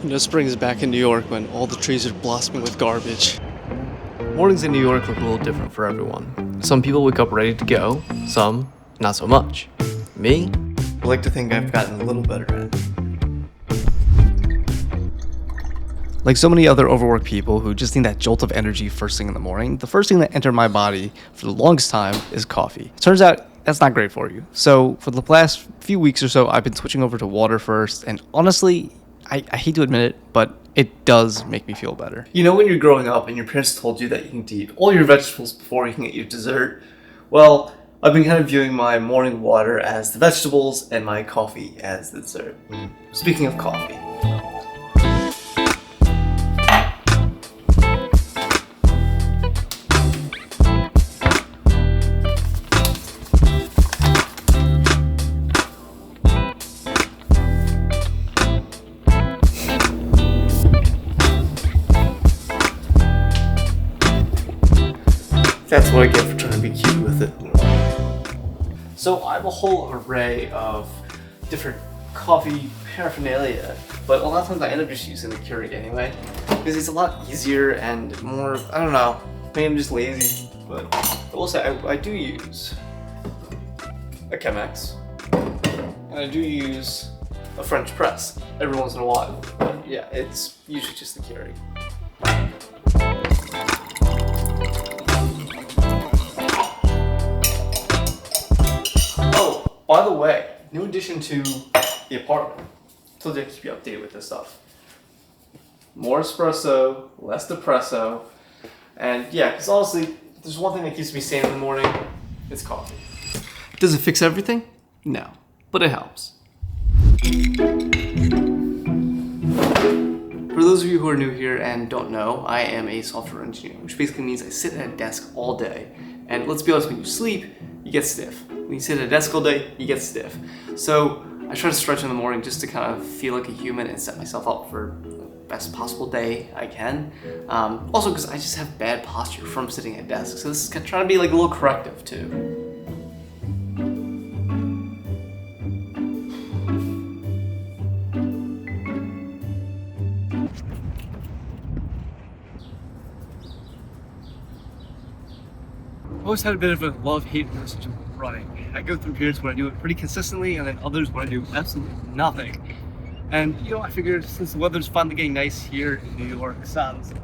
You know, spring is back in New York when all the trees are blossoming with garbage. Mornings in New York look a little different for everyone. Some people wake up ready to go, some not so much. Me, I like to think I've gotten a little better at it. Like so many other overworked people who just need that jolt of energy first thing in the morning, the first thing that entered my body for the longest time is coffee. Turns out that's not great for you. So for the last few weeks or so, I've been switching over to water first, and honestly, I hate to admit it, but it does make me feel better. You know when you're growing up and your parents told you that you can eat all your vegetables before you can eat your dessert? Well, I've been kind of viewing my morning water as the vegetables and my coffee as the dessert. Speaking of coffee. That's what I get for trying to be cute with it. So I have a whole array of different coffee paraphernalia, but a lot of times I end up just using the Keurig anyway, because it's a lot easier and more, I don't know, maybe I'm just lazy, but I will say I do use a Chemex, and I do use a French press every once in a while, but yeah, it's usually just the Keurig. By the way, new addition to the apartment. Told you I keep you updated with this stuff. More espresso, less depresso, and yeah, because honestly, if there's one thing that keeps me sane in the morning, it's coffee. Does it fix everything? No, but it helps. For those of you who are new here and don't know, I am a software engineer, which basically means I sit at a desk all day. And let's be honest, when you sleep, you get stiff. When you sit at a desk all day, you get stiff. So I try to stretch in the morning just to kind of feel like a human and set myself up for the best possible day I can. Also because I just have bad posture from sitting at desks. So this is trying to be like a little corrective too. I've always had a bit of a love-hate relationship with running. I go through periods where I do it pretty consistently, and then others where I do absolutely nothing. And you know, I figured since the weather's finally getting nice here in New York,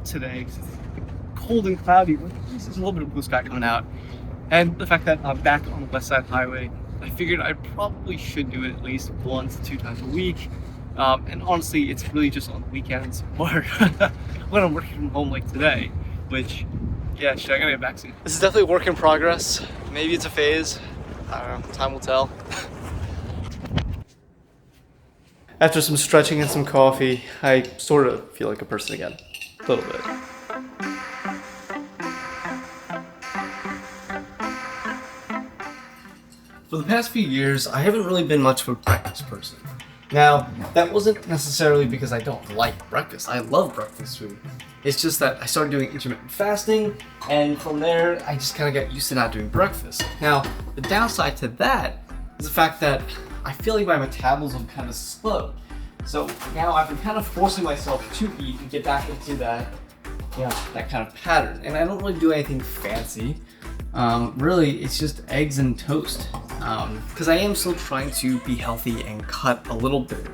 today, it's cold and cloudy, but at least there's a little bit of blue sky coming out. And the fact that I'm back on the West Side Highway, I figured I probably should do it at least 1 to 2 times a week. And honestly, it's really just on the weekends or when I'm working from home like today, which, yeah, shit, I gotta get back soon. This is definitely a work in progress. Maybe it's a phase. I don't know, time will tell. After some stretching and some coffee, I sort of feel like a person again. A little bit. For the past few years, I haven't really been much of a breakfast person. Now, that wasn't necessarily because I don't like breakfast. I love breakfast food. It's just that I started doing intermittent fasting, and from there, I just kind of got used to not doing breakfast. Now, the downside to that is the fact that I feel like my metabolism kind of slowed. So now I've been kind of forcing myself to eat and get back into that, that kind of pattern. And I don't really do anything fancy. Really, it's just eggs and toast. Because I am still trying to be healthy and cut a little bit.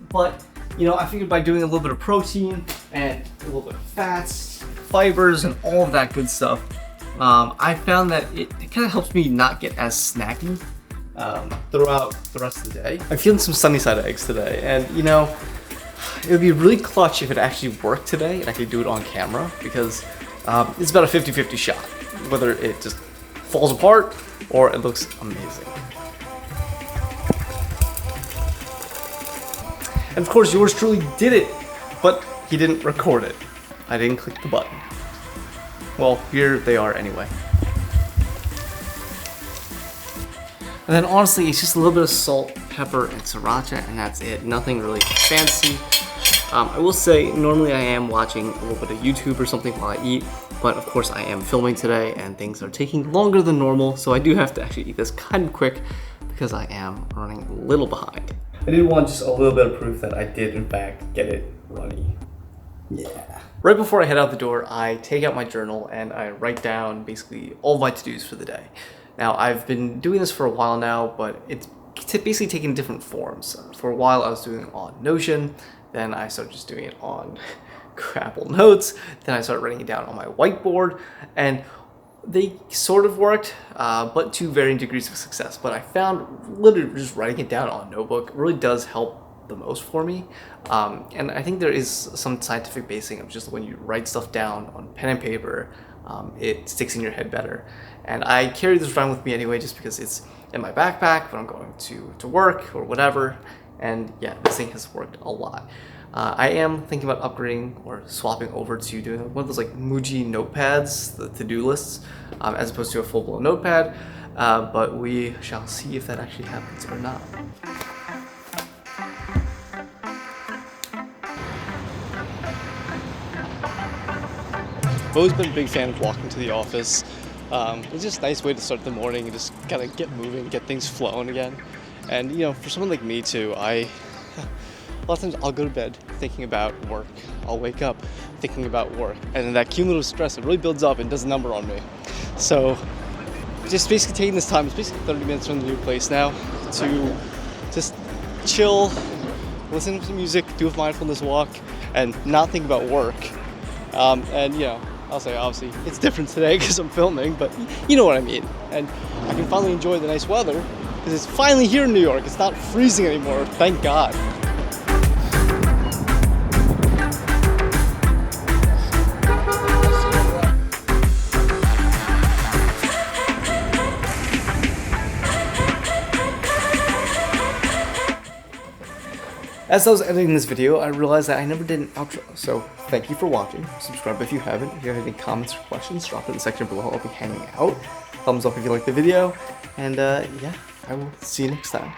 But, I figured by doing a little bit of protein and a little bit of fats, fibers, and all of that good stuff, I found that it kind of helps me not get as snacky throughout the rest of the day. I'm feeling some sunny side eggs today, and it would be really clutch if it actually worked today and I could do it on camera, because it's about a 50-50 shot, whether it just falls apart or it looks amazing. And of course, yours truly did it, but he didn't record it. I didn't click the button. Well, here they are anyway. And then honestly, it's just a little bit of salt, pepper, and sriracha, and that's it. Nothing really fancy. I will say, normally I am watching a little bit of YouTube or something while I eat, but of course I am filming today and things are taking longer than normal, so I do have to actually eat this kind of quick because I am running a little behind. I did want just a little bit of proof that I did in fact get it runny. Yeah. Right before I head out the door, I take out my journal and I write down basically all of my to-dos for the day. Now, I've been doing this for a while now, but it's basically taking different forms. For a while, I was doing it on Notion, then I started just doing it on Apple Notes, then I started writing it down on my whiteboard, and they sort of worked, but to varying degrees of success. But I found literally just writing it down on a notebook really does help the most for me, and I think there is some scientific basing of just when you write stuff down on pen and paper, it sticks in your head better. And I carry this around with me anyway just because it's in my backpack when I'm going to work or whatever, and yeah, this thing has worked a lot. I am thinking about upgrading or swapping over to doing one of those like Muji notepads, the to-do lists, as opposed to a full-blown notepad, but we shall see if that actually happens or not. I've always been a big fan of walking to the office. It's just a nice way to start the morning and just kind of get moving, get things flowing again. And you know, for someone like me too, a lot of times I'll go to bed thinking about work. I'll wake up thinking about work, and then that cumulative stress, it really builds up and does a number on me. So just basically taking this time, it's basically 30 minutes from the new place now, to just chill, listen to music, do a mindfulness walk, and not think about work. And you know, I'll say obviously it's different today because I'm filming, but you know what I mean. And I can finally enjoy the nice weather because it's finally here in New York. It's not freezing anymore, thank God. As I was editing this video, I realized that I never did an outro, so thank you for watching. Subscribe if you haven't. If you have any comments or questions, drop it in the section below. I'll be hanging out. Thumbs up if you liked the video, and yeah, I will see you next time.